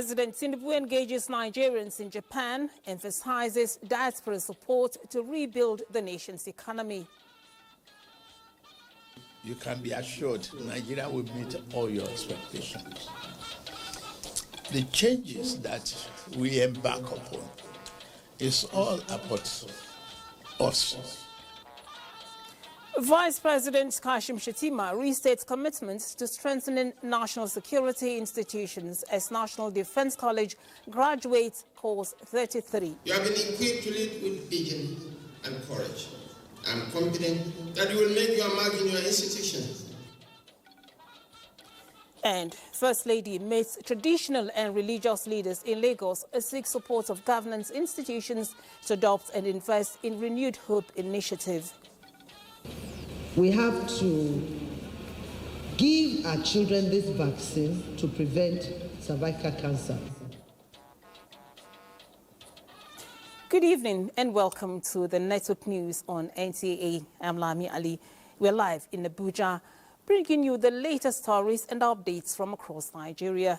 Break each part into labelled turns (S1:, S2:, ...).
S1: President Tinubu engages Nigerians in Japan, emphasizes diaspora support to rebuild the nation's economy.
S2: You can be assured Nigeria will meet all your expectations. The changes that we embark upon is all about us.
S1: Vice President Kashim Shettima restates commitments to strengthening national security institutions as National Defense College graduates course 33.
S3: You have been equipped to lead with vision and courage. I'm confident that you will make your mark in your institution.
S1: And First Lady meets traditional and religious leaders in Lagos seek support of governance institutions to adopt and invest in Renewed Hope initiative.
S4: We have to give our children this vaccine to prevent cervical cancer.
S1: Good evening and welcome to the Network News on NTA. I'm Lami Ali. We're live in Abuja, bringing you the latest stories and updates from across Nigeria.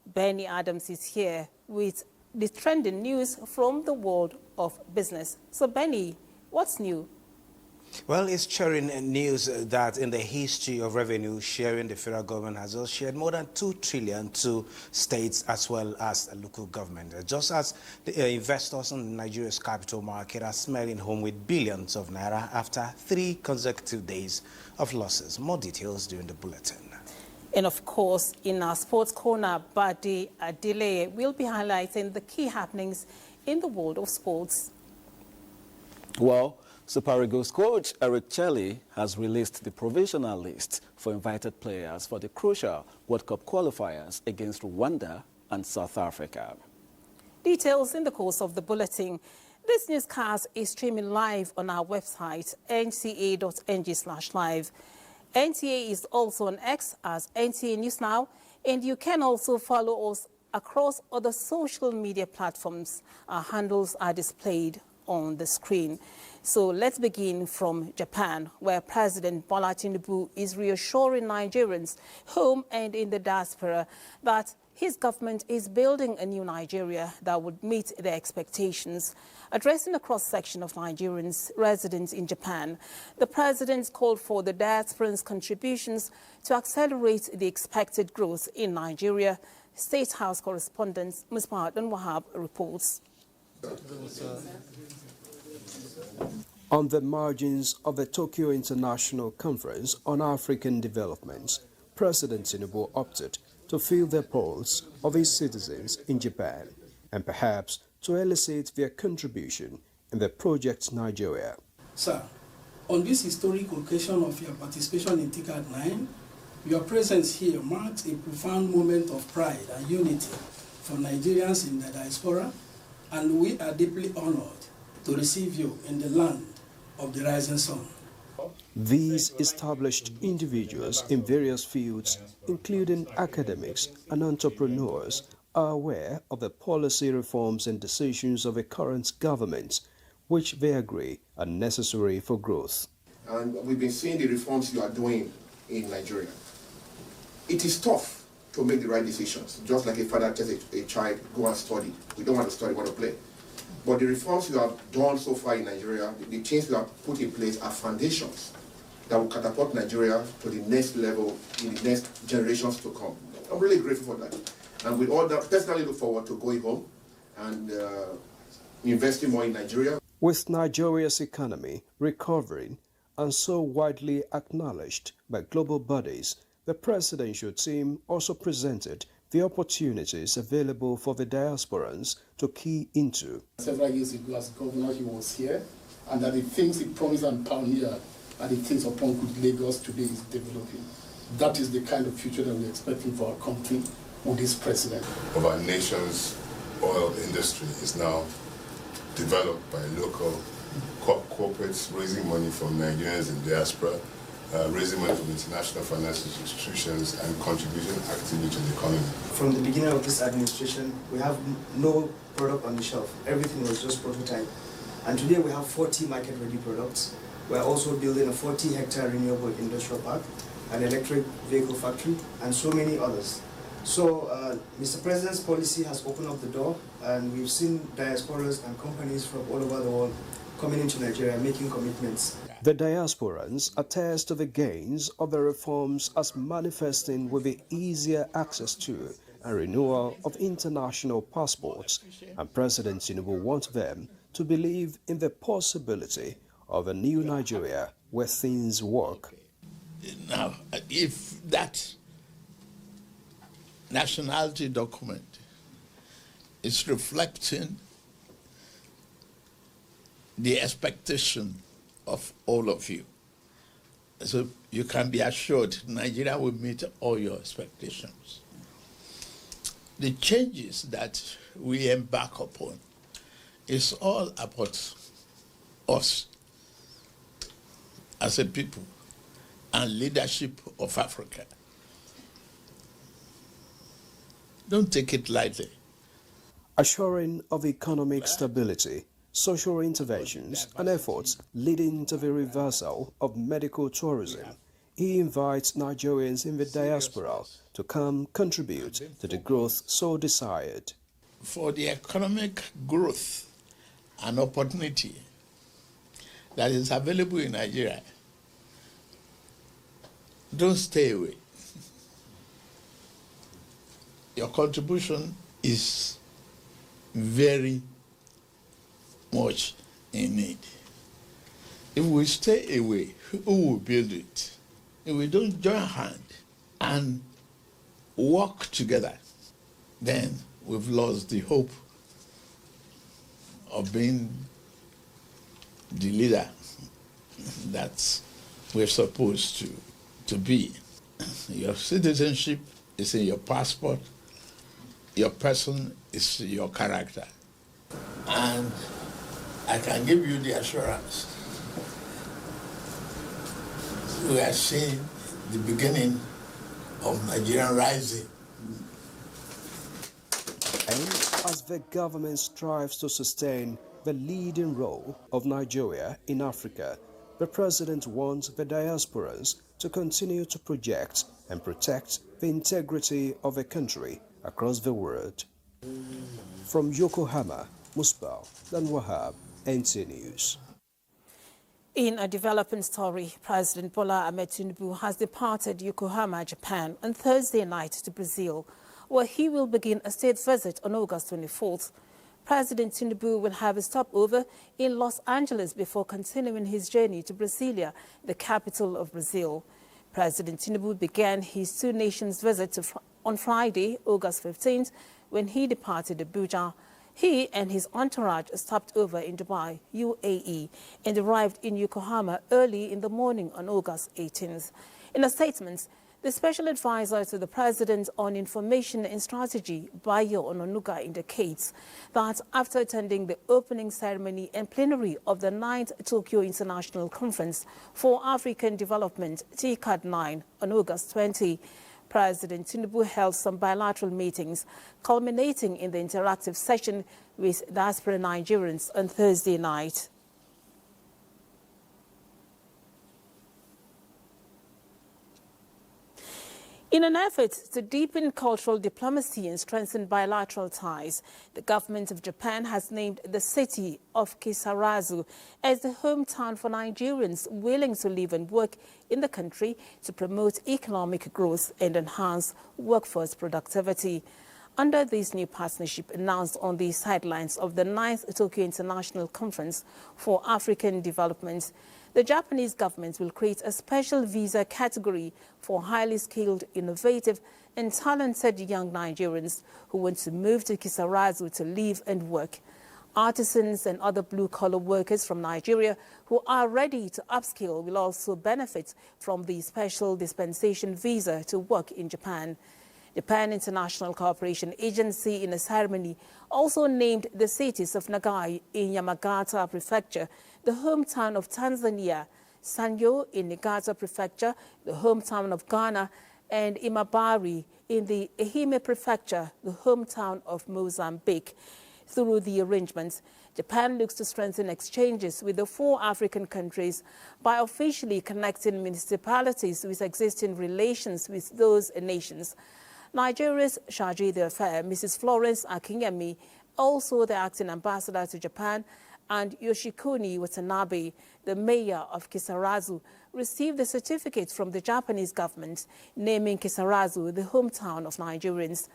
S1: Benny Adams is here with the trending news from the world of business. So Benny, what's new?
S5: Well, it's sharing news that in the history of revenue sharing, the federal government has also shared more than 2 trillion to states as well as local government. Just as the investors in Nigeria's capital market are smelling home with billions of naira after 3 consecutive days of losses. More details during the bulletin.
S1: And of course, in our sports corner, Badi Adile will be highlighting the key happenings in the world of sports.
S6: Well, Super Eagles coach Eric Chelle has released the provisional list for invited players for the crucial World Cup qualifiers against Rwanda and South Africa.
S1: Details in the course of the bulletin. This newscast is streaming live on our website, nca.ng/live. NTA is on X as NTA News Now, and you can also follow us across other social media platforms. Our handles are displayed on the screen. So let's begin from Japan, where President Bola Tinubu is reassuring Nigerians home and in the diaspora that his government is building a new Nigeria that would meet their expectations. Addressing a cross-section of Nigerians residents in Japan, the president called for the diasporans' contributions to accelerate the expected growth in Nigeria. State House correspondent Musmat Wahab reports.
S7: On the margins of the Tokyo International Conference on African Development, President Tinubu opted to feel the pulse of his citizens in Japan and perhaps to elicit their contribution in the Project Nigeria.
S8: Sir, on this historic occasion of your participation in TICAD 9, your presence here marks a profound moment of pride and unity for Nigerians in the diaspora, and we are deeply honored to receive you in the land of the rising sun.
S7: These established individuals in various fields, including academics and entrepreneurs, are aware of the policy reforms and decisions of the current government, which they agree are necessary for growth.
S9: And we've been seeing the reforms you are doing in Nigeria. It is tough to make the right decisions, just like a father tells a child, go and study. We don't want to study, we want to play. But the reforms you have done so far in Nigeria, the things you have put in place are foundations that will catapult Nigeria to the next level in the next generations to come. I'm really grateful for that. And with all that, personally look forward to going home and investing more in Nigeria.
S7: With Nigeria's economy recovering and so widely acknowledged by global bodies, the presidential team also presented the opportunities available for the diasporans to key into.
S10: Several years ago as governor, he was here, and that the things he promised and pioneered are the things upon which Lagos today is developing. That is the kind of future that we're expecting for our country with this president.
S11: Of our nation's oil industry is now developed by local corporates raising money from Nigerians in diaspora, raising money from international financial institutions, and contributing actively to the economy.
S12: From the beginning of this administration, we have no product on the shelf. Everything was just prototype. And today we have 40 market-ready products. We're also building a 40-hectare renewable industrial park, an electric vehicle factory, and so many others. So Mr. President's policy has opened up the door, and we've seen diasporas and companies from all over the world coming into Nigeria, making commitments.
S7: The diasporans attest to the gains of the reforms as manifesting with the easier access to and renewal of international passports, and President Tinubu wants them to believe in the possibility of a new Nigeria where things work.
S2: Now, if that nationality document is reflecting the expectation of all of you, so you can be assured Nigeria will meet all your expectations. The changes that we embark upon is all about us as a people and leadership of Africa. Don't take it lightly.
S7: Assuring of economic stability, social interventions and efforts leading to the reversal of medical tourism, he invites Nigerians in the diaspora to come contribute to the growth so desired.
S2: For the economic growth and opportunity that is available in Nigeria, don't stay away. Your contribution is very much in need. If we stay away, who will build it? If we don't join hands and work together, then we've lost the hope of being the leader that we're supposed to be. Your citizenship is in your passport. Your person is your character. And I can give you the assurance we are seeing the beginning of Nigerian rising.
S7: And as the government strives to sustain the leading role of Nigeria in Africa, the president wants the diasporans to continue to project and protect the integrity of the country across the world. From Yokohama, Musbah Dan Wahab, NTA News.
S1: In a developing story, President Bola Ahmed Tinubu has departed Yokohama, Japan on Thursday night to Brazil, where he will begin a state visit on August 24th. President Tinubu will have a stopover in Los Angeles before continuing his journey to Brasilia, the capital of Brazil. President Tinubu began his two nations visit on Friday, August 15th, when he departed Abuja. He and his entourage stopped over in Dubai, UAE, and arrived in Yokohama early in the morning on August 18th. In a statement, the special advisor to the president on information and strategy, Bayo Ononuga, indicates that after attending the opening ceremony and plenary of the 9th Tokyo International Conference for African Development, TICAD 9, on August 20, President Tinubu held some bilateral meetings, culminating in the interactive session with diaspora Nigerians on Thursday night. In an effort to deepen cultural diplomacy and strengthen bilateral ties, the government of Japan has named the city of Kisarazu as the hometown for Nigerians willing to live and work in the country to promote economic growth and enhance workforce productivity. Under this new partnership announced on the sidelines of the 9th Tokyo International Conference for African Development, the Japanese government will create a special visa category for highly skilled, innovative and talented young Nigerians who want to move to Kisarazu to live and work. Artisans and other blue-collar workers from Nigeria who are ready to upskill will also benefit from the special dispensation visa to work in Japan. Japan International Cooperation Agency, in a ceremony, also named the cities of Nagai in Yamagata Prefecture, the hometown of Tanzania, Sanyo in Niigata Prefecture, the hometown of Ghana, and Imabari in the Ehime Prefecture, the hometown of Mozambique. Through the arrangements, Japan looks to strengthen exchanges with the 4 African countries by officially connecting municipalities with existing relations with those nations. Nigeria's charge d'affaires, Mrs. Florence Akinyemi, also the acting ambassador to Japan, and Yoshikuni Watanabe, the mayor of Kisarazu, received the certificate from the Japanese government naming Kisarazu the hometown of Nigerians.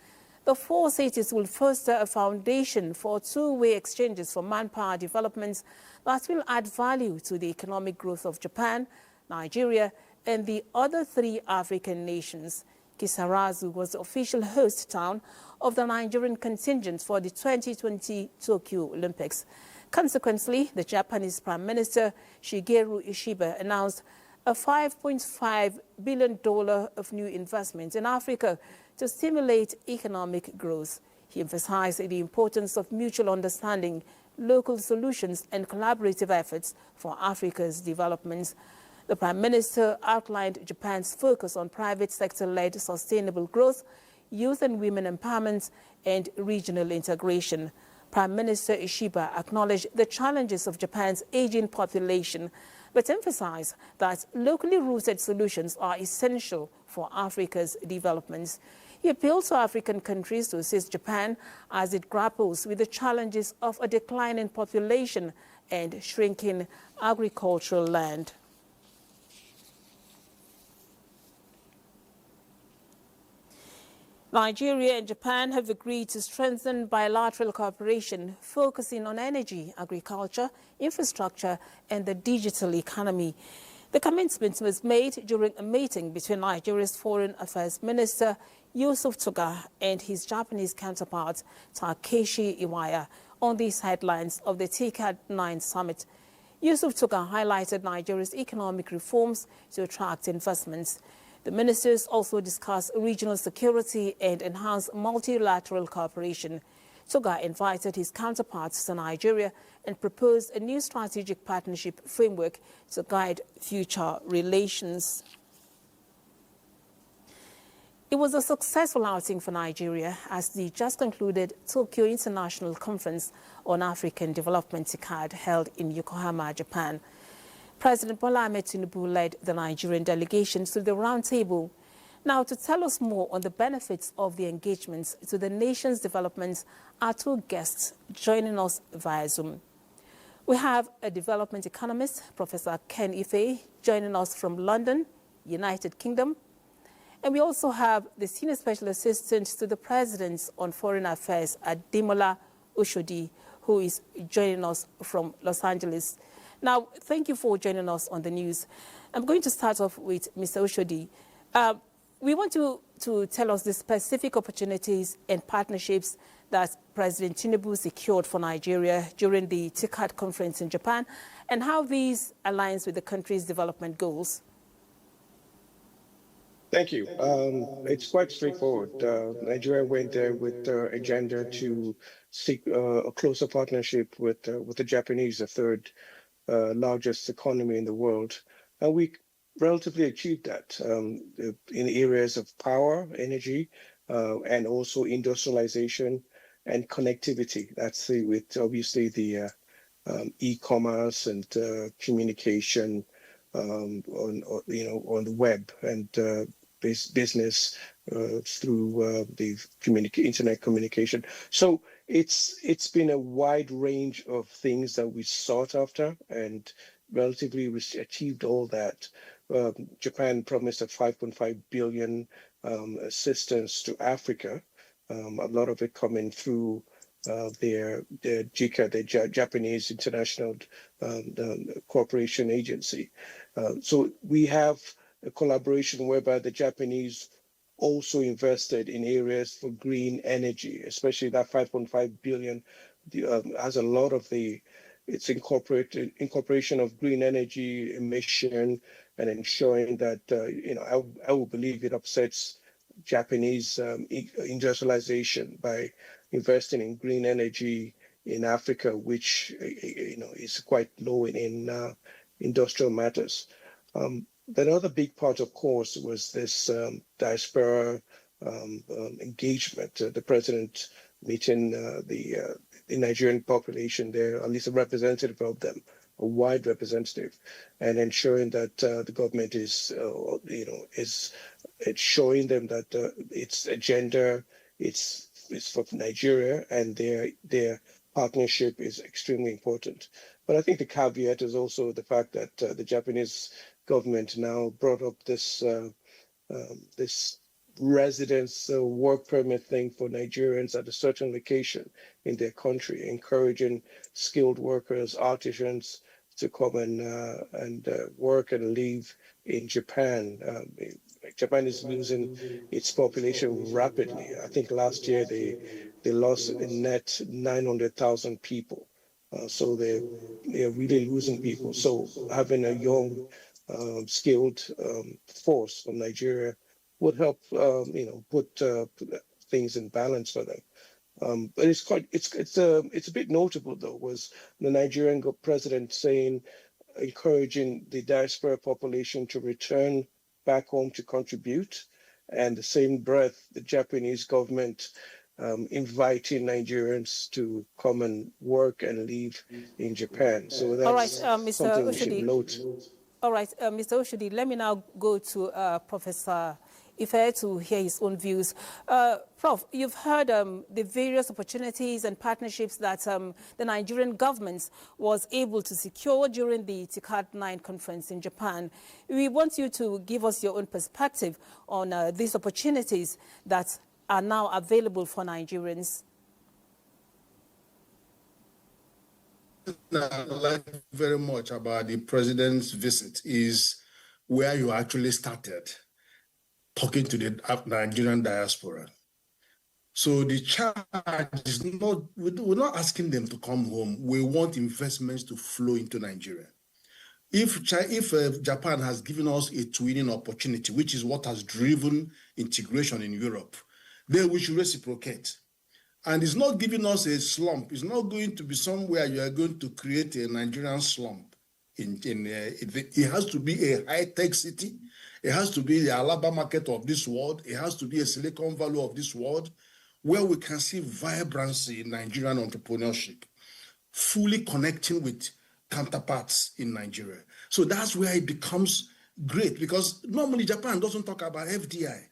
S1: The four cities will foster a foundation for two-way exchanges for manpower development that will add value to the economic growth of Japan, Nigeria, and the other three African nations. Kisarazu was the official host town of the Nigerian contingent for the 2020 Tokyo Olympics. Consequently, the Japanese Prime Minister Shigeru Ishiba announced a $5.5 billion of new investment in Africa to stimulate economic growth. He emphasized the importance of mutual understanding, local solutions, and collaborative efforts for Africa's development. The Prime Minister outlined Japan's focus on private sector-led sustainable growth, youth and women empowerment, and regional integration. Prime Minister Ishiba acknowledged the challenges of Japan's aging population, but emphasized that locally rooted solutions are essential for Africa's development. He appealed to African countries to assist Japan as it grapples with the challenges of a declining population and shrinking agricultural land. Nigeria and Japan have agreed to strengthen bilateral cooperation, focusing on energy, agriculture, infrastructure, and the digital economy. The commitment was made during a meeting between Nigeria's Foreign Affairs Minister Yusuf Tuga and his Japanese counterpart Takeshi Iwaya on the sidelines of the TICAD 9 summit. Yusuf Tuga highlighted Nigeria's economic reforms to attract investments. The ministers also discussed regional security and enhanced multilateral cooperation. Tuga invited his counterparts to Nigeria and proposed a new strategic partnership framework to guide future relations. It was a successful outing for Nigeria as the just concluded Tokyo International Conference on African Development TICAD held in Yokohama, Japan. President Bola Ahmed Tinubu led the Nigerian delegation to the roundtable. Now, to tell us more on the benefits of the engagements to the nation's development are two guests joining us via Zoom. We have a development economist, Professor Ken Ife, joining us from London, United Kingdom. And we also have the Senior Special Assistant to the President on Foreign Affairs, Ademola Oshodi, who is joining us from Los Angeles. Now, thank you for joining us on the news. I'm going to start off with Mr. Oshodi. We want you to tell us the specific opportunities and partnerships that President Tinubu secured for Nigeria during the TICAD conference in Japan and how these aligns with the country's development goals.
S13: Thank you. It's quite straightforward. Nigeria went there with the agenda to seek a closer partnership with the Japanese, the third largest economy in the world. And we relatively achieved that in areas of power, energy, and also industrialization and connectivity. That's with obviously the e-commerce and communication on the web and business through the internet communication. So it's been a wide range of things that we sought after, and relatively we achieved all that. Japan promised a 5.5 billion assistance to Africa, a lot of it coming through their JICA, the Japanese International Cooperation Agency. So we have a collaboration whereby the Japanese also invested in areas for green energy, especially that 5.5 billion has a lot of its incorporation of green energy emission and ensuring that, I will believe it upsets Japanese industrialization by investing in green energy in Africa, which, is quite low in industrial matters. The other big part, of course, was this diaspora engagement. The president meeting the Nigerian population there, at least a representative of them, a wide representative, and ensuring that the government is, it's showing them that its agenda, it's for Nigeria, and their partnership is extremely important. But I think the caveat is also the fact that the Japanese government now brought up this this residence work permit thing for Nigerians at a certain location in their country, encouraging skilled workers, artisans to come and work and live in Japan. Japan is losing its population rapidly. I think last year they lost a net 900,000 people. So they're really losing people. So having a young, skilled force from Nigeria would help, put things in balance for them. But it's a bit notable though, was the Nigerian president encouraging the diaspora population to return back home to contribute, and the same breath, the Japanese government inviting Nigerians to come and work and live in Japan. So that's something we should note.
S1: All right, Mr. Oshodi, let me now go to Professor Ife to hear his own views. Prof, you've heard the various opportunities and partnerships that the Nigerian government was able to secure during the TICAD 9 conference in Japan. We want you to give us your own perspective on these opportunities that are now available for Nigerians.
S2: I like very much about the president's visit is where you actually started, talking to the Nigerian diaspora. So the charge is not, we're not asking them to come home. We want investments to flow into Nigeria. If Japan has given us a twinning opportunity, which is what has driven integration in Europe, then we should reciprocate. And it's not giving us a slump. It's not going to be somewhere you are going to create a Nigerian slump. It has to be a high-tech city. It has to be the Alaba market of this world. It has to be a Silicon Valley of this world, where we can see vibrancy in Nigerian entrepreneurship, fully connecting with counterparts in Nigeria. So that's where it becomes great, because normally Japan doesn't talk about FDI.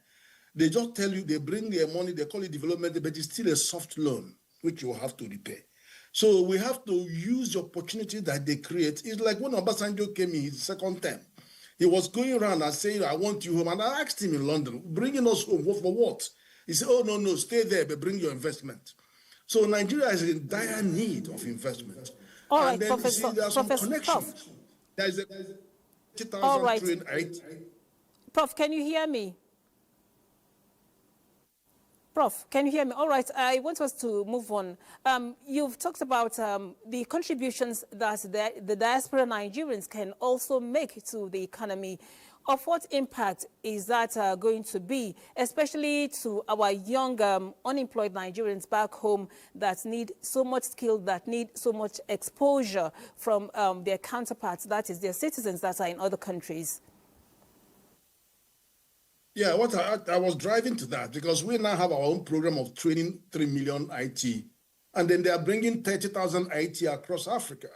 S2: They just tell you, they bring their money, they call it development, but it's still a soft loan, which you have to repay. So we have to use the opportunity that they create. It's like when Obasanjo came in his second term. He was going around and saying, I want you home. And I asked him in London, bringing us home, for what? He said, oh, no, stay there, but bring your investment. So Nigeria is in dire need of investment.
S1: All
S2: and
S1: right,
S2: then
S1: Professor,
S2: you see, there's some connection.
S1: Prof.
S2: There's a 20,000
S1: All right.
S2: train.
S1: Prof, can you hear me? Prof, can you hear me? All right, I want us to move on. You've talked about the contributions that the diaspora Nigerians can also make to the economy. Of what impact is that going to be, especially to our young unemployed Nigerians back home that need so much skill, that need so much exposure from their counterparts, that is, their citizens that are in other countries?
S2: Yeah, I was driving to that, because we now have our own program of training 3 million IT, and then they are bringing 30,000 IT across Africa,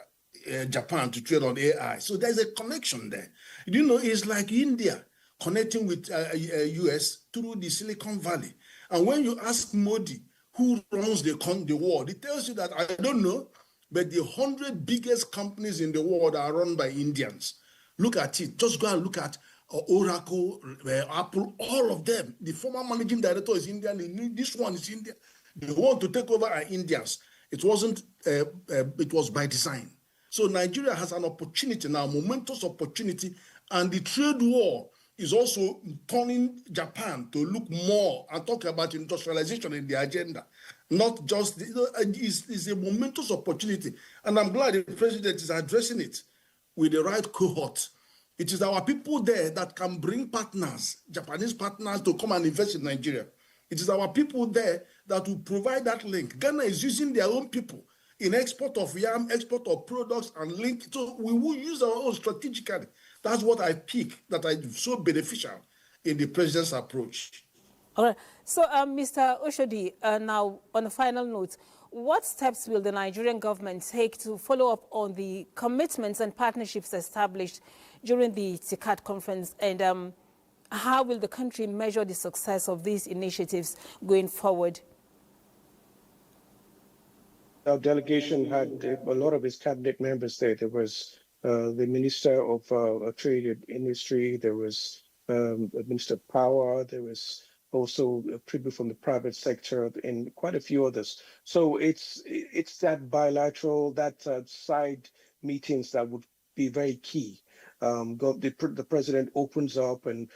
S2: Japan, to train on AI. So there's a connection there. You know, it's like India connecting with US through the Silicon Valley. And when you ask Modi who runs the world, he tells you that, I don't know, but the 100 biggest companies in the world are run by Indians. Look at it. Just go and look at Oracle, Apple, all of them. The former managing director is Indian. This one is Indian. They want to take over are Indians. It wasn't. It was by design. So Nigeria has an opportunity now, momentous opportunity, and the trade war is also turning Japan to look more and talk about industrialization in the agenda, not just. It's a momentous opportunity, and I'm glad the president is addressing it with the right cohort. It is our people there that can bring partners, Japanese partners, to come and invest in Nigeria. It is our people there that will provide that link. Ghana is using their own people in export of yam, export of products, and link. So we will use our own strategically. That's what I pick, that I so beneficial in the president's approach.
S1: All right. So, Mr. Oshodi, now on a final note, what steps will the Nigerian government take to follow up on the commitments and partnerships established during the TICAD conference, and how will the country measure the success of these initiatives going forward?
S13: Our delegation had a lot of its cabinet members there. There was the Minister of Trade and Industry, there was the Minister of Power, there was also people from the private sector and quite a few others. So it's that bilateral, that side meetings that would be very key. The president opens up and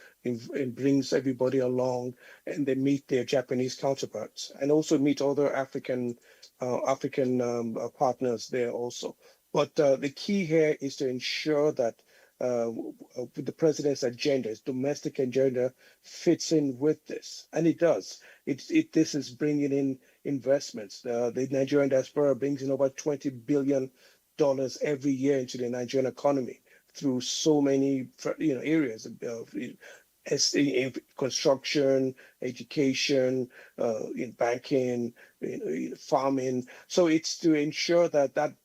S13: brings everybody along, and they meet their Japanese counterparts and also meet other African partners there also. But the key here is to ensure that the president's agenda, his domestic agenda, fits in with this, and it does. This is bringing in investments. The Nigerian diaspora brings in over $20 billion every year into the Nigerian economy through so many areas of in construction, education, in banking, farming. So it's to ensure that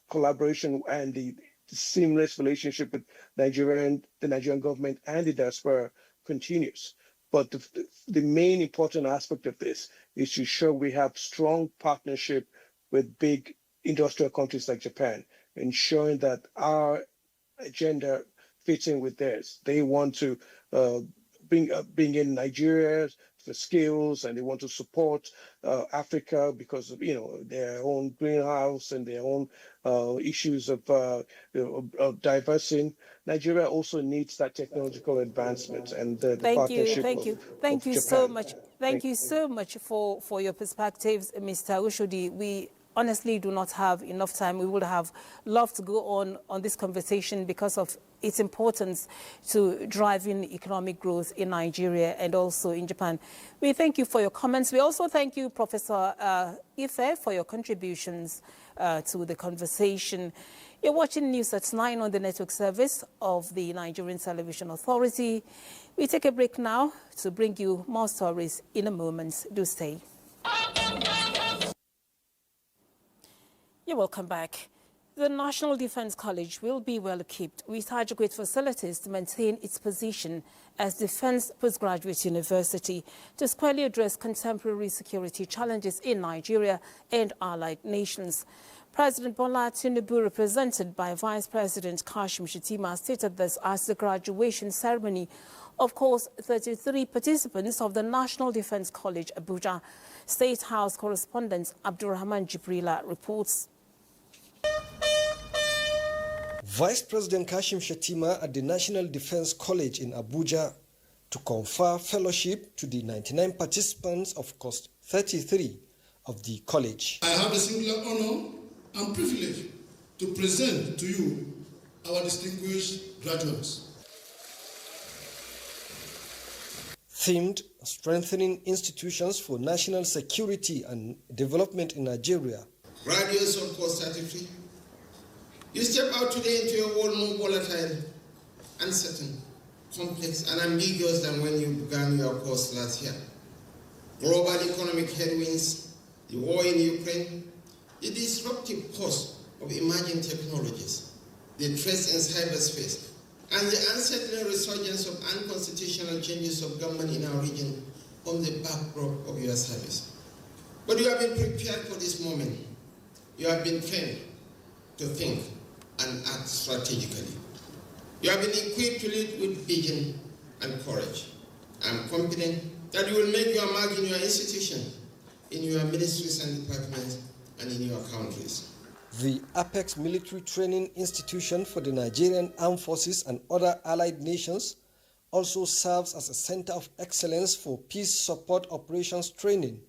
S13: collaboration and the seamless relationship with the Nigerian government and the diaspora continues. But the main important aspect of this is to ensure we have strong partnership with big industrial countries like Japan, ensuring that our agenda fits in with theirs. They want to bring in Nigeria for skills, and they want to support Africa because of their own greenhouse and their own issues of diversity. Nigeria also needs that technological advancement and the partnership.
S1: Thank you so much. Thank you so much for your perspectives, Mr. Ushodi. We honestly do not have enough time. We would have loved to go on this conversation because of its importance to driving economic growth in Nigeria and also in Japan. We thank you for your comments. We also thank you, Professor Ife, for your contributions to the conversation. You're watching News at 9 on the network service of the Nigerian Television Authority. We take a break now to bring you more stories in a moment. Do stay. You're welcome back. The National Defense College will be well equipped with adequate facilities to maintain its position as Defense Postgraduate University to squarely address contemporary security challenges in Nigeria and allied nations. President Bola Tinubu, represented by Vice President Kashim Shettima, stated this as the graduation ceremony. Of course, 33 participants of the National Defense College, Abuja. State House correspondent Abdurrahman Jibrila reports.
S14: Vice President Kashim Shettima at the National Defense College in Abuja to confer fellowship to the 99 participants of course 33 of the college.
S15: I have the singular honor and privilege to present to you our distinguished graduates.
S14: Themed Strengthening Institutions for National Security and Development in Nigeria.
S3: Graduates of course 33. You step out today into a world more volatile, uncertain, complex, and ambiguous than when you began your course last year. Global economic headwinds, the war in Ukraine, the disruptive cost of emerging technologies, the threats in cyberspace, and the unsettling resurgence of unconstitutional changes of government in our region on the backdrop of your service. But you have been prepared for this moment. You have been trained to think and act strategically. You have been equipped to lead with vision and courage. I am confident that you will make your mark in your institution, in your ministries and departments, and in your countries.
S14: The Apex Military Training Institution for the Nigerian Armed Forces and other allied nations also serves as a center of excellence for peace support operations training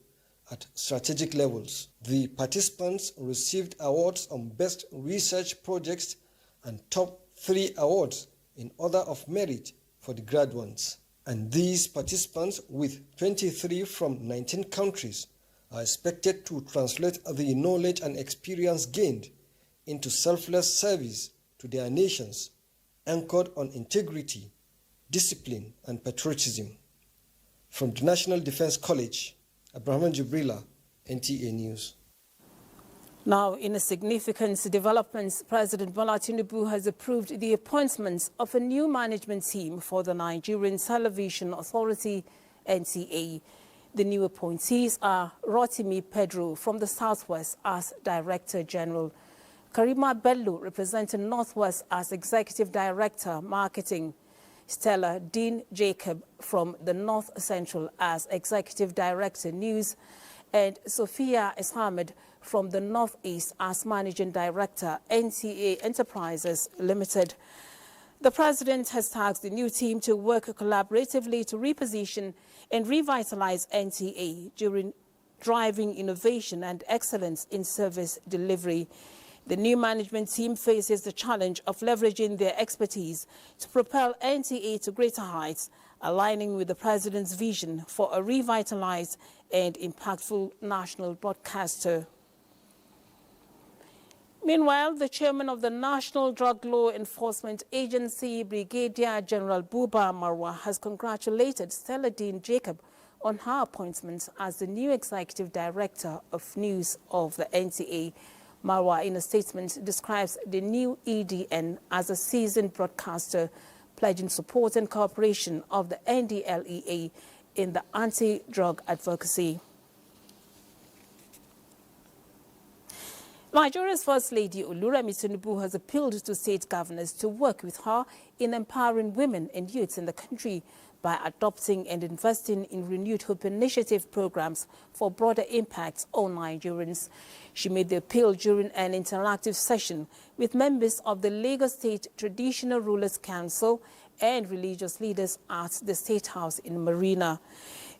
S14: at strategic levels. The participants received awards on Best Research Projects and top 3 awards in order of merit for the graduates. And these participants, with 23 from 19 countries, are expected to translate the knowledge and experience gained into selfless service to their nations, anchored on integrity, discipline, and patriotism. From the National Defense College, Abraham Jibrila, NTA News.
S1: Now, in a significant development, President Bola Tinubu has approved the appointment of a new management team for the Nigerian Television Authority, NTA. The new appointees are Rotimi Pedro from the Southwest as Director General, Karima Bello representing Northwest as Executive Director, Marketing, Stella Dean Jacob from the North Central as Executive Director, News, and Sophia Ishamed from the Northeast as Managing Director, NTA Enterprises Limited. The President has tasked the new team to work collaboratively to reposition and revitalize NTA during driving innovation and excellence in service delivery. The new management team faces the challenge of leveraging their expertise to propel NTA to greater heights, aligning with the President's vision for a revitalized and impactful national broadcaster. Meanwhile, the chairman of the National Drug Law Enforcement Agency, Brigadier General Buba Marwa, has congratulated Stella Dean Jacob on her appointment as the new Executive Director of News of the NTA. Marwa, in a statement, describes the new EDN as a seasoned broadcaster, pledging support and cooperation of the NDLEA in the anti-drug advocacy. Nigeria's First Lady Oluremi Tinubu has appealed to state governors to work with her in empowering women and youths in the country by adopting and investing in renewed hope initiative programs for broader impact on Nigerians. She made the appeal during an interactive session with members of the Lagos State Traditional Rulers Council and religious leaders at the State House in Marina.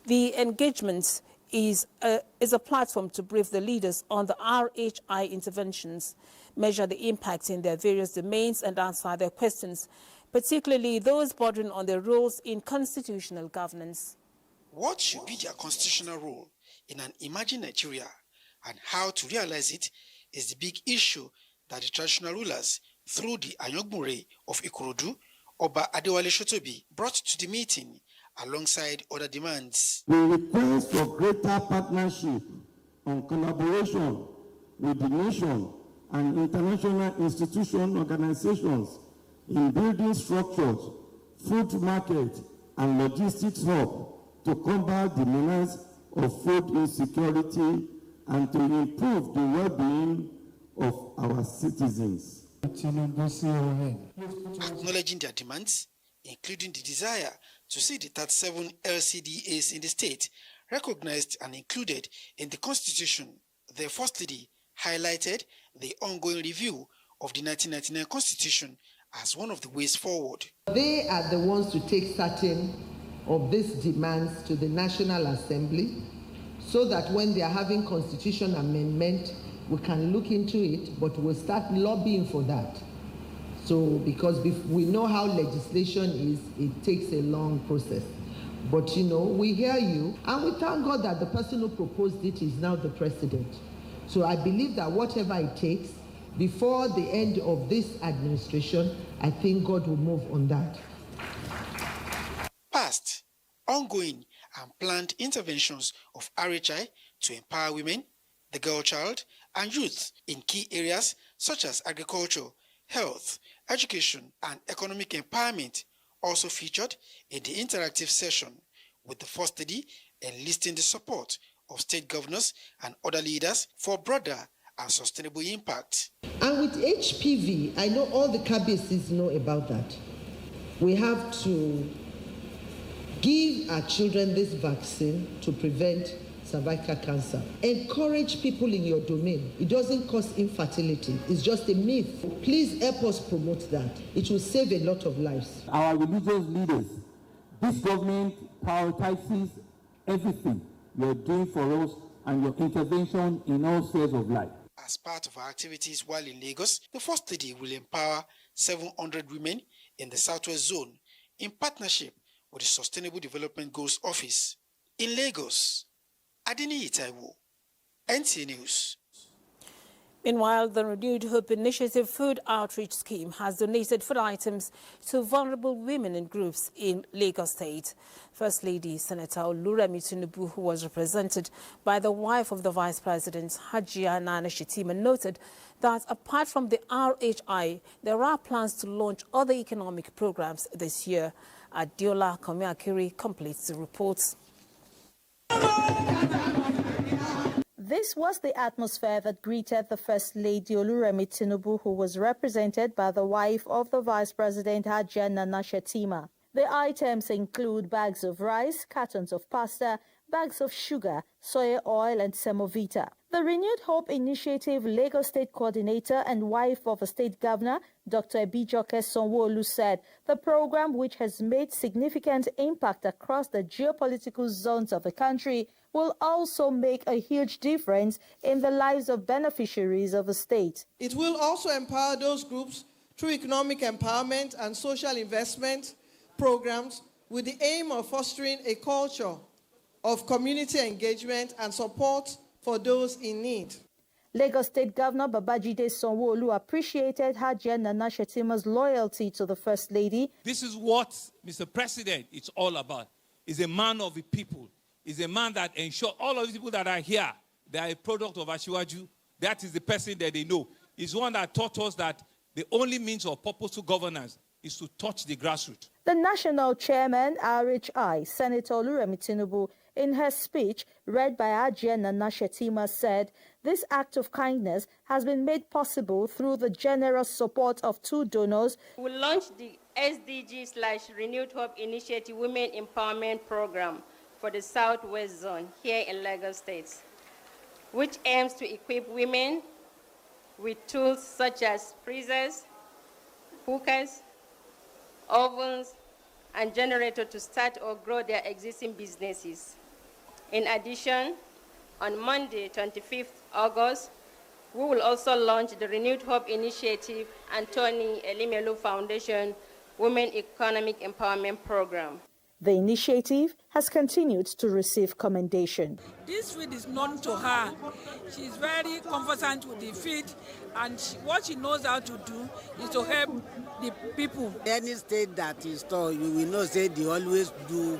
S1: The engagement is a platform to brief the leaders on the RHI interventions, measure the impact in their various domains and answer their questions, particularly those bordering on their roles in constitutional governance.
S16: What should be their constitutional role in an emerging Nigeria and how to realize it is the big issue that the traditional rulers, through the Ayogbure of Ikorodu, Oba Adewale Shotobi, brought to the meeting alongside other demands.
S17: We request for greater partnership and collaboration with the nation and international institution organizations in building structures, food market, and logistics hub to combat the menace of food insecurity and to improve the well-being of our citizens.
S16: Acknowledging their demands, including the desire to see the 37 LCDAs in the state recognized and included in the Constitution, the First Lady highlighted the ongoing review of the 1999 Constitution as one of the ways forward.
S4: They are the ones to take certain of these demands to the National Assembly so that when they are having constitution amendment, we can look into it, but we'll start lobbying for that. So, because we know how legislation is, it takes a long process. But, you know, we hear you, and we thank God that the person who proposed it is now the president. So I believe that whatever it takes, before the end of this administration, I think God will move on that.
S16: Past, ongoing, and planned interventions of RHI to empower women, the girl child, and youth in key areas such as agriculture, health, education, and economic empowerment also featured in the interactive session, with the First Lady enlisting the support of state governors and other leaders for broader and sustainable impact.
S4: And with HPV, I know all the KBCs know about that. We have to give our children this vaccine to prevent cervical cancer. Encourage people in your domain. It doesn't cause infertility. It's just a myth. Please help us promote that. It will save a lot of lives.
S17: Our religious leaders, this government prioritizes everything you're doing for us and your intervention in all spheres of life.
S16: As part of our activities while in Lagos, the First Lady will empower 700 women in the Southwest Zone in partnership with the Sustainable Development Goals Office. In Lagos, Adini Itaiwo, NTA News.
S1: Meanwhile, the Renewed Hope Initiative Food Outreach Scheme has donated food items to vulnerable women and groups in Lagos State. First Lady Senator Oluremi Tinubu, who was represented by the wife of the Vice President, Hajia Nana Shetima, noted that apart from the RHI, there are plans to launch other economic programs this year. Adiola Komiakiri completes the report.
S18: This was the atmosphere that greeted the First Lady Oluremi Tinubu, who was represented by the wife of the Vice President Hajia Nana Shetima. The items include bags of rice, cartons of pasta, bags of sugar, soya oil and semovita. The Renewed Hope Initiative Lagos State Coordinator and wife of a state governor, Dr. Ebijoke Sanwo-Olu, said the program, which has made significant impact across the geopolitical zones of the country, will also make a huge difference in the lives of beneficiaries of the state.
S19: It will also empower those groups through economic empowerment and social investment programs with the aim of fostering a culture of community engagement and support for those in need.
S18: Lagos State Governor Babajide Sanwo-Olu appreciated Hajia Nana Shetima's loyalty to the First Lady.
S20: This is what Mr. President is all about. He's a man of the people. He's a man that ensures all of the people that are here, they are a product of Asiwaju. That is the person that they know. He's one that taught us that the only means of purposeful governance is to touch the grassroots.
S18: The national chairman, RHI, Senator Oluremi Tinubu, in her speech read by Hajia Nana Shetima, said this act of kindness has been made possible through the generous support of two donors.
S21: We launched the SDG/Renewed Hope Initiative Women Empowerment Program for the Southwest Zone here in Lagos State, which aims to equip women with tools such as freezers, cookers, ovens, and generators to start or grow their existing businesses. In addition, on Monday, 25th August, we will also launch the Renewed Hope Initiative and Tony Elimelu Foundation Women Economic Empowerment Program.
S18: The initiative has continued to receive commendation.
S22: This field is known to her. She's very conversant with the field, and what she knows how to do is to help the people.
S23: Any state that is tall, you will know say they always do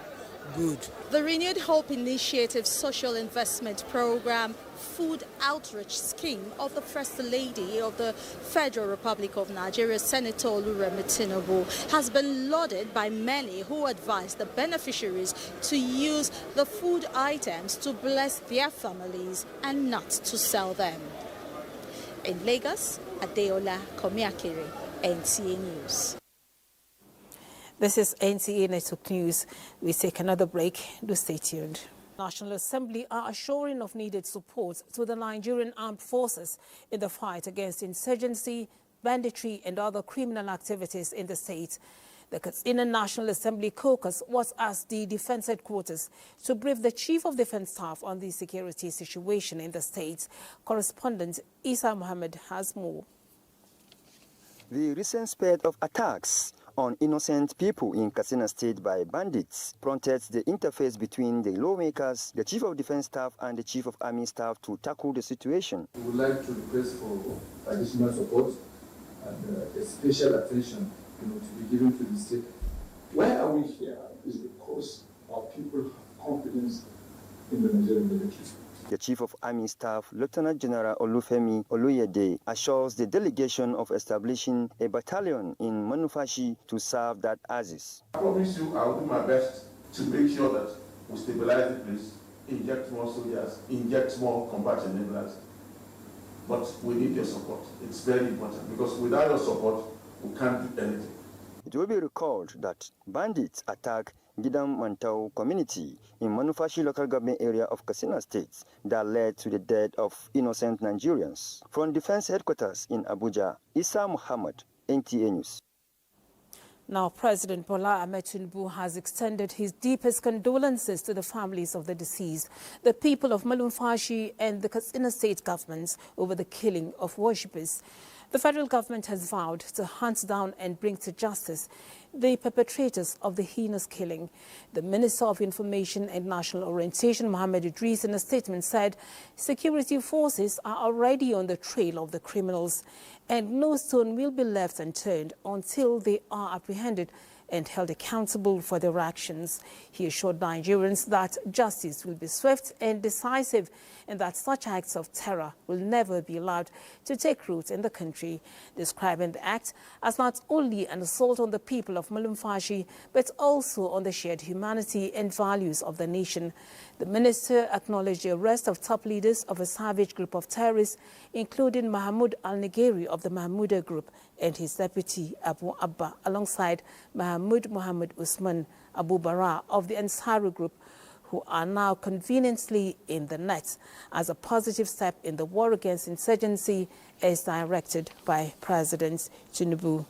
S23: good.
S18: The Renewed Hope Initiative Social Investment Program Food Outreach Scheme of the First Lady of the Federal Republic of Nigeria, Senator Oluremi Tinubu, has been lauded by many who advise the beneficiaries to use the food items to bless their families and not to sell them. In Lagos, Adeola Komiakiri, NTA News.
S1: This is NTA Network News. We take another break. Do stay tuned. National Assembly are assuring of needed support to the Nigerian armed forces in the fight against insurgency, banditry and other criminal activities in the state. The Katsina National Assembly caucus was at the Defense Headquarters to brief the Chief of Defense Staff on the security situation in the state. Correspondent Isa Mohammed has more.
S24: The recent spate of attacks on innocent people in Katsina State by bandits prompted the interface between the lawmakers, the Chief of Defense Staff and the Chief of Army Staff to tackle the situation.
S25: We would like to request for additional support and a special attention to be given to the state. Why are we here is because our people have confidence in the Nigerian military.
S24: The Chief of Army Staff, Lieutenant General Olufemi Oluyede, assures the delegation of establishing a battalion in Manufashi to serve that axis.
S26: I promise you I will do my best to make sure that we stabilize the place, inject more soldiers, inject more combat enablers. But we need your support. It's very important because without your support, we can't do anything.
S24: It will be recalled that bandits attack Gidam Mantau community in Manufashi local government area of Katsina State that led to the death of innocent Nigerians. From Defense Headquarters in Abuja, Isa Muhammad, NTA News.
S1: Now, President Bola Ahmed Tinubu has extended his deepest condolences to the families of the deceased, the people of Malumfashi and the Katsina State governments over the killing of worshippers. The federal government has vowed to hunt down and bring to justice the perpetrators of the heinous killing. The Minister of Information and National Orientation, Mohammed Idris, in a statement said security forces are already on the trail of the criminals and no stone will be left unturned until they are apprehended and held accountable for their actions. He assured Nigerians that justice will be swift and decisive and that such acts of terror will never be allowed to take root in the country, describing the act as not only an assault on the people of Malumfashi, but also on the shared humanity and values of the nation. The minister acknowledged the arrest of top leaders of a savage group of terrorists, including Mahmoud al-Nigeri of the Mahmouda group and his deputy Abu Abba, alongside Mahmoud Muhammad Usman Abu Bara of the Ansaru group, who are now conveniently in the net as a positive step in the war against insurgency as directed by President Tinubu.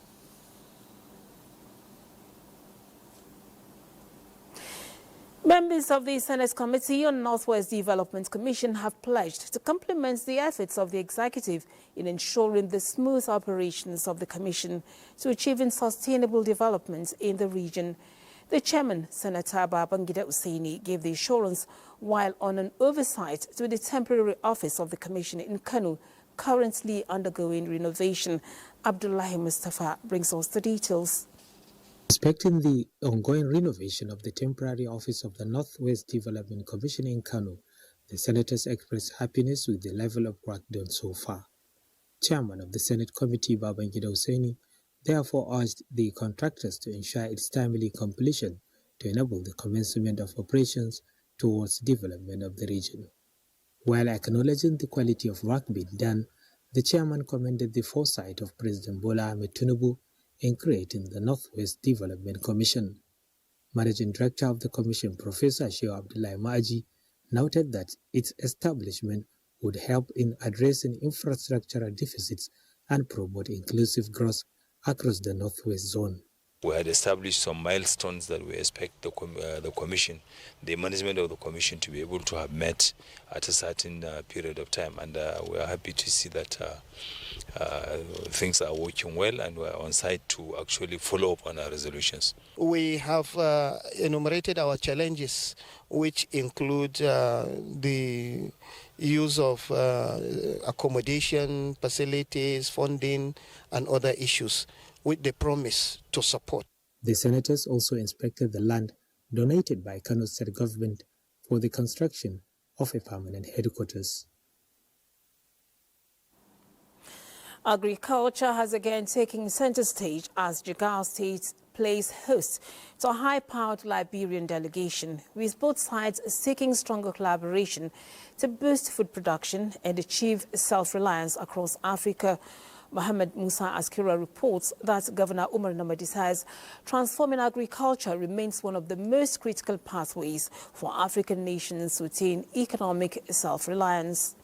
S1: Members of the Senate Committee on Northwest Development Commission have pledged to complement the efforts of the executive in ensuring the smooth operations of the commission to achieving sustainable development in the region. The chairman, Senator Babangida Usaini, gave the assurance while on an oversight to the temporary office of the commission in Kano, currently undergoing renovation. Abdullahi Mustafa brings us the details.
S5: Respecting the ongoing renovation of the temporary office of the Northwest Development Commission in Kano, the senators expressed happiness with the level of work done so far. Chairman of the Senate Committee, Babangida Usaini, therefore urged the contractors to ensure its timely completion to enable the commencement of operations towards development of the region. While acknowledging the quality of work being done, the chairman commended the foresight of President Bola Ahmed Tinubu in creating the Northwest Development Commission. Managing Director of the Commission, Professor Shehu Abdullahi Maaji, noted that its establishment would help in addressing infrastructural deficits and promote inclusive growth across the Northwest Zone.
S6: We had established some milestones that we expect the commission, the management of the commission, to be able to have met at a certain period of time. And we are happy to see that things are working well and we are on site to actually follow up on our resolutions.
S8: We have enumerated our challenges, which include the use of accommodation, facilities, funding, and other issues, with the promise to support.
S5: The senators also inspected the land donated by Kano State government for the construction of a permanent headquarters.
S1: Agriculture has again taken center stage as Jigawa State plays host to a high-powered Liberian delegation, with both sides seeking stronger collaboration to boost food production and achieve self-reliance across Africa. Mohammed Musa Askira reports that Governor Umar Namadi says transforming agriculture remains one of the most critical pathways for African nations to attain economic self-reliance.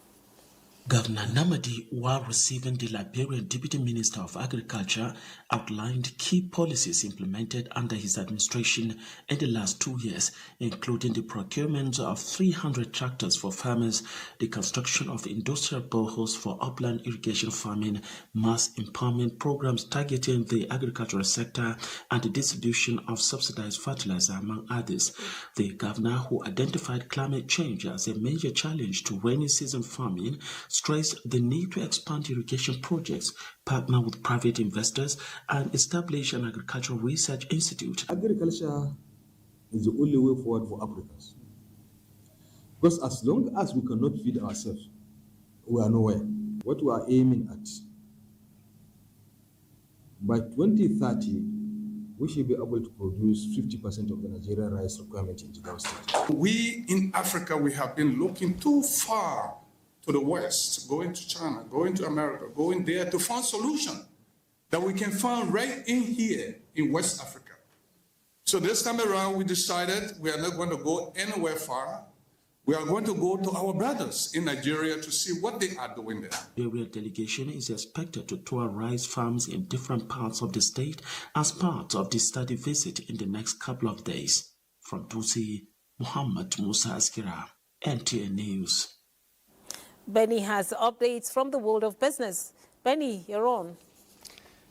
S9: Governor Namadi, while receiving the Liberian Deputy Minister of Agriculture, outlined key policies implemented under his administration in the last 2 years, including the procurement of 300 tractors for farmers, the construction of industrial boreholes for upland irrigation farming, mass empowerment programs targeting the agricultural sector, and the distribution of subsidized fertilizer, among others. The governor, who identified climate change as a major challenge to rainy season farming, stressed the need to expand irrigation projects, partner with private investors, and establish an agricultural research institute.
S17: Agriculture is the only way forward for Africans. Because as long as we cannot feed ourselves, we are nowhere. What we are aiming at, by 2030, we should be able to produce 50% of the Nigerian rice requirement in Jigawa State.
S15: We in Africa, we have been looking too far to the West, going to China, going to America, going there to find solution that we can find right in here in West Africa. So this time around, we decided we are not going to go anywhere far. We are going to go to our brothers in Nigeria to see what they are doing there.
S9: The Nigeria delegation is expected to tour rice farms in different parts of the state as part of the study visit in the next couple of days. From Tusi, Muhammad Musa Askira, NTA News.
S1: Benny has updates from the world of business. Benny, you're on.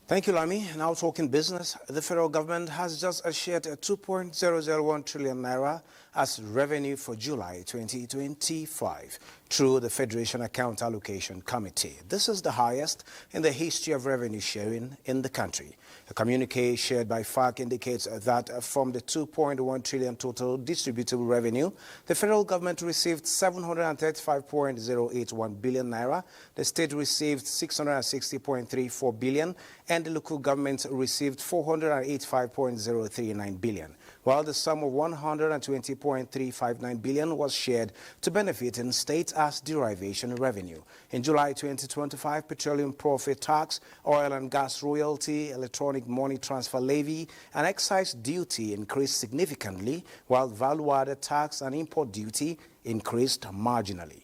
S2: Thank you, Lami. Now talking business, the federal government has just shared 2.001 trillion naira as revenue for July 2025 through the Federation Account Allocation Committee. This is the highest in the history of revenue sharing in the country. A communique shared by FARC indicates that from the 2.1 trillion total distributable revenue, the federal government received 735.081 billion naira, the state received 660.34 billion, and the local government received 485.039 billion, while the sum of 120.359 billion was shared to benefit in state as derivation revenue. In July 2025, petroleum profit tax, oil and gas royalty, electronic money transfer levy, and excise duty increased significantly, while value-added tax and import duty increased marginally.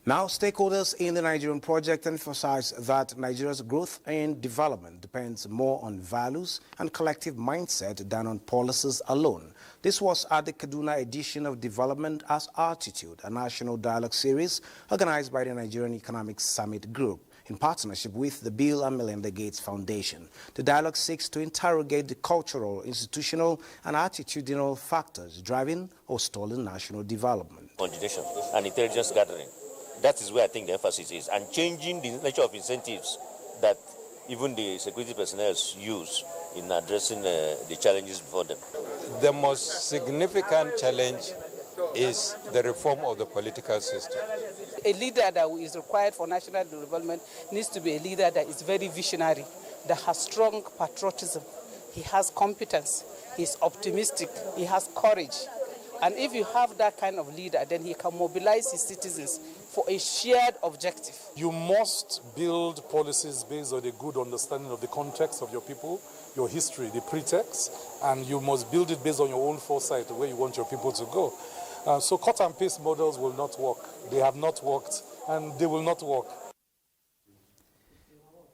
S2: Now, stakeholders in the Nigerian project emphasize that Nigeria's growth and development depends more on values and collective mindset than on policies alone. This was at the Kaduna edition of Development as Attitude, a national dialogue series organized by the Nigerian Economic Summit Group in partnership with the Bill and Melinda Gates Foundation. The dialogue seeks to interrogate the cultural, institutional, and attitudinal factors driving or stalling national development.
S7: Coordination and intelligence gathering. That is where I think the emphasis is, and changing the nature of incentives that even the security personnel use in addressing the challenges before them.
S10: The most significant challenge is the reform of the political system.
S11: A leader that is required for national development needs to be a leader that is very visionary, that has strong patriotism, he has competence, he's optimistic, he has courage. And if you have that kind of leader, then he can mobilize his citizens for a shared objective.
S12: You must build policies based on a good understanding of the context of your people, your history, the pretext, and you must build it based on your own foresight, where you want your people to go. So cut and paste models will not work. They have not worked, and they will not work.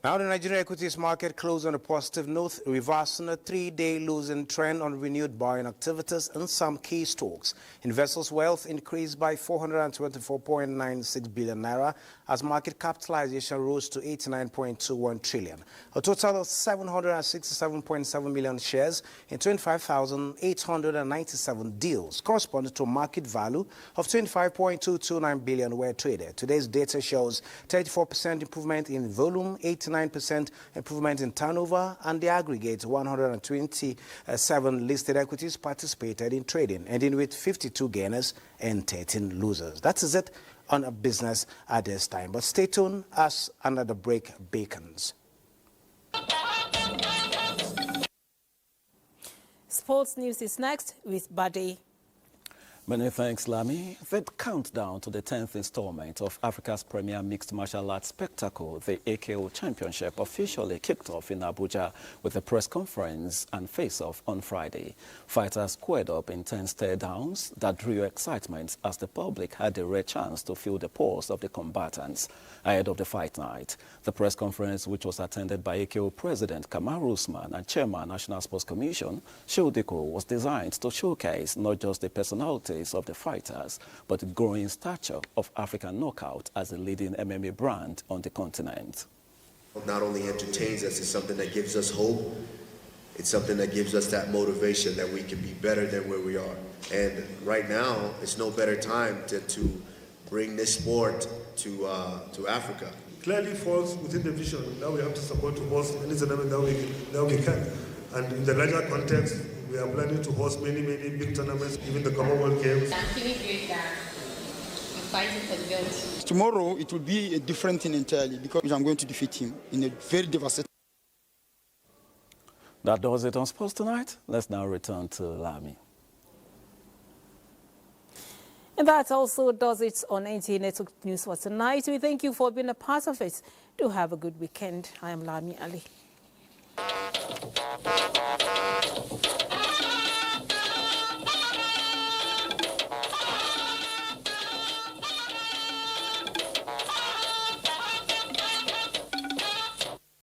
S2: Now the Nigerian equities market closed on a positive note, reversing a three-day losing trend on renewed buying activities in some key stocks. Investors' wealth increased by 424.96 billion naira as market capitalization rose to 89.21 trillion. A total of 767.7 million shares in 25,897 deals, corresponding to a market value of 25.229 billion were traded. Today's data shows 34% improvement in volume, 89% improvement in turnover, and the aggregate 127 listed equities participated in trading, ending with 52 gainers and 13 losers. That is it on a business at this time. But stay tuned as another break beacons.
S1: Sports news is next with Bade.
S13: Many thanks, Lami. The countdown to the 10th installment of Africa's premier mixed martial arts spectacle, the AKO Championship, officially kicked off in Abuja with a press conference and face-off on Friday. Fighters squared up in 10 stare-downs that drew excitement as the public had a rare chance to feel the pulse of the combatants ahead of the fight night. The press conference, which was attended by AKO President Kamaru Usman and Chairman National Sports Commission, Shodiko, was designed to showcase not just the personality of the fighters, but the growing stature of African Knockout as a leading MMA brand on the continent.
S27: Not only entertains us, it's something that gives us hope. It's something that gives us that motivation that we can be better than where we are. And right now, it's no better time to bring this sport to Africa.
S28: Clearly falls within the vision that we have to support to host any tournament that we can. And in the larger context, we are planning to host many big tournaments, even the Commonwealth Games.
S29: I'm feeling great that I'm fighting for the belt.
S30: Tomorrow, it will be a different thing entirely because I'm going to defeat him in a very devastating.
S13: That does it on Sports Tonight. Let's now return to Lami.
S1: And that also does it on NTA Network News for tonight. We thank you for being a part of it. Do have a good weekend. I am Lami Ali.